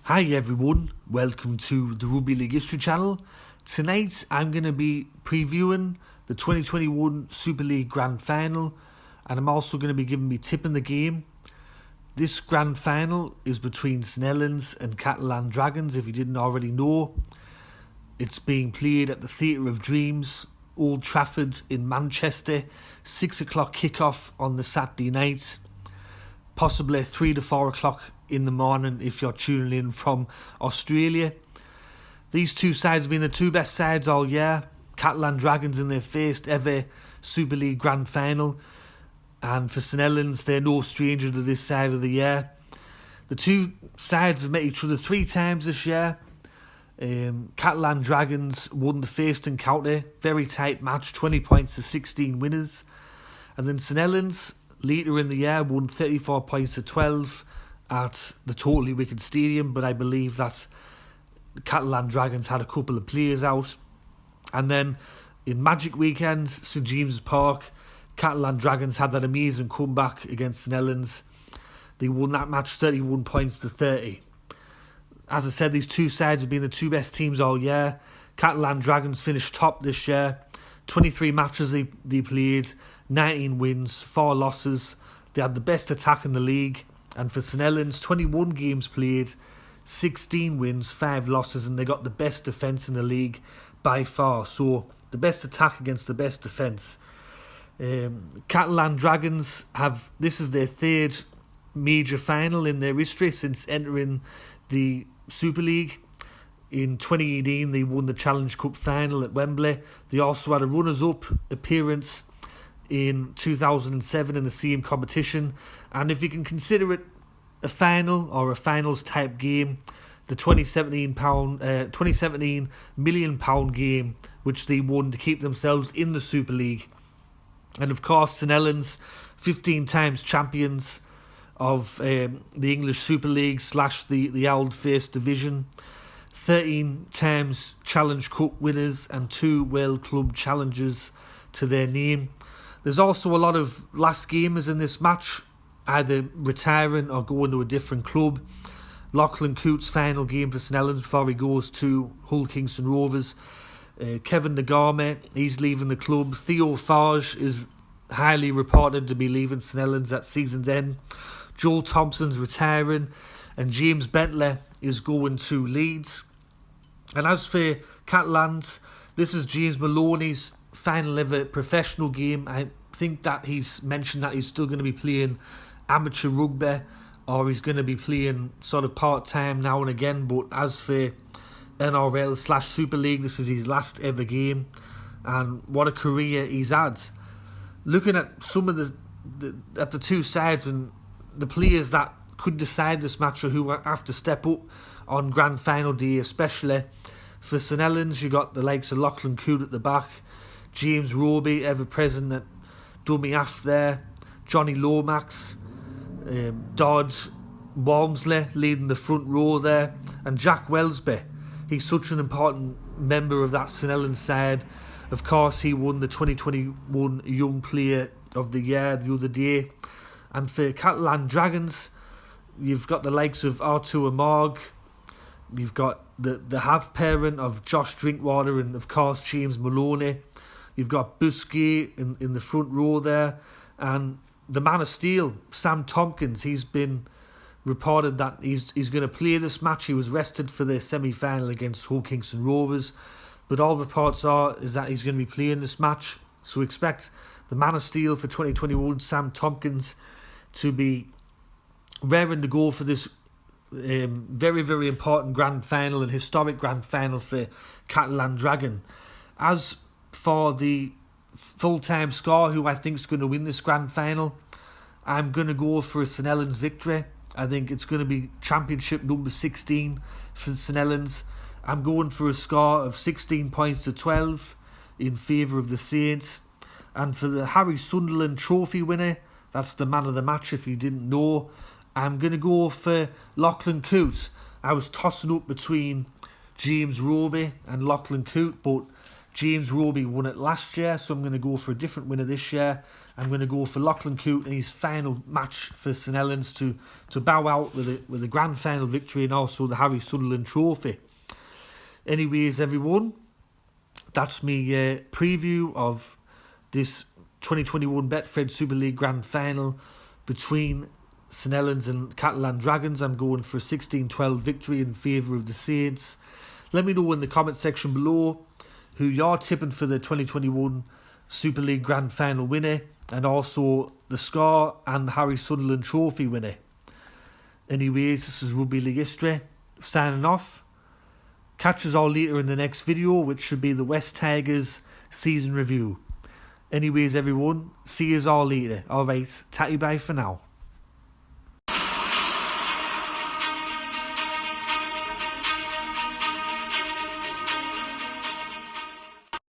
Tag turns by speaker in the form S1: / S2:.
S1: Hi everyone, welcome to the Rugby League History channel. Tonight I'm going to be previewing the 2021 Super League Grand Final, and I'm also going to be giving me tip in the game. This Grand Final is between St Helens and Catalan Dragons, if you didn't already know. It's being played at the Theatre of Dreams, Old Trafford in Manchester, 6 o'clock kickoff on the Saturday night, possibly 3 to 4 o'clock in the morning if you're tuning in from Australia. These two sides have been the two best sides all year. Catalan Dragons in their first ever Super League Grand Final, and for St Helens, they're no stranger to this side of the year. The two sides have met each other 3 times this year. Catalan Dragons won the first encounter, very tight match, 20 points to 16 winners. And then St Helens, later in the year, won 34 points to 12 at the Totally Wicked Stadium, but I believe that the Catalan Dragons had a couple of players out. And then in Magic Weekend, St James's Park, Catalan Dragons had that amazing comeback against St Helens. They won that match 31 points to 30. As I said, these two sides have been the two best teams all year. Catalan Dragons finished top this year. 23 matches they played, 19 wins, 4 losses. They had the best attack in the league. And for St Helens, 21 games played, 16 wins, 5 losses, and they got the best defence in the league by far. So the best attack against the best defence. Catalan Dragons this is their third major final in their history since entering the Super League. In 2018, they won the Challenge Cup final at Wembley. They also had a runners-up appearance in 2007 in the same competition. And if you can consider it a final or a finals type game, the 2017 £20 million game, which they won to keep themselves in the Super League. And of course, St Helens, 15 times champions of the English Super League / the old First Division, 13 times Challenge Cup winners and 2 World Club challenges to their name. There's also a lot of last gamers in this match, either retiring or going to a different club. Lachlan Coote's final game for St Helens before he goes to Hull Kingston Rovers. Kevin Nagame, he's leaving the club. Theo Farge is highly reported to be leaving St Helens at season's end. Joel Thompson's retiring, and James Bentley is going to Leeds. And as for Catalans, this is James Maloney's final ever professional game. I think that he's mentioned that he's still going to be playing amateur rugby, or he's going to be playing sort of part-time now and again. But as for NRL / Super League, this is his last ever game, and what a career he's had. Looking at some of the two sides and the players that could decide this match or who have to step up on Grand Final day, especially for St Helens, you got the likes of Lachlan Coote at the back, James Roby, ever present at dummy half there, Johnny Lomax, Dodge Walmsley leading the front row there, and Jack Welsby. He's such an important member of that St Helens side. Of course, he won the 2021 Young Player of the Year the other day. And for Catalan Dragons, you've got the likes of Artur Amorg. You've got the half-parent of Josh Drinkwater and, of course, James Maloney. You've got Busquet in the front row there. And the man of steel, Sam Tompkins, he's been reported that he's going to play this match. He was rested for the semi-final against Hull Kingston Rovers. But all reports is that he's going to be playing this match. So we expect the man of steel for 2021, Sam Tompkins, to be raring to go for this very, very important grand final and historic grand final for Catalan Dragon. As for the full-time score, who I think is going to win this grand final, I'm going to go for a St Helens victory. I think it's going to be championship number 16 for St Helens. I'm going for a score of 16 points to 12 in favour of the Saints. And for the Harry Sunderland Trophy winner, that's the man of the match if you didn't know, I'm going to go for Lachlan Coote. I was tossing up between James Roby and Lachlan Coote, but James Roby won it last year, so I'm going to go for a different winner this year. I'm going to go for Lachlan Coote in his final match for St Helens to bow out with a grand final victory and also the Harry Sutherland Trophy. Anyways, everyone, that's me preview of this 2021 Betfred Super League Grand Final between St Helens and Catalan Dragons. I'm going for a 16-12 victory in favour of the Saints. Let me know in the comment section below who you're tipping for the 2021 Super League Grand Final winner and also the Scar and Harry Sutherland Trophy winner. Anyways, this is Rugby League History signing off. Catch us all later in the next video, which should be the West Tigers season review. Anyways, everyone, see us all later. Alright, tatty bye for now.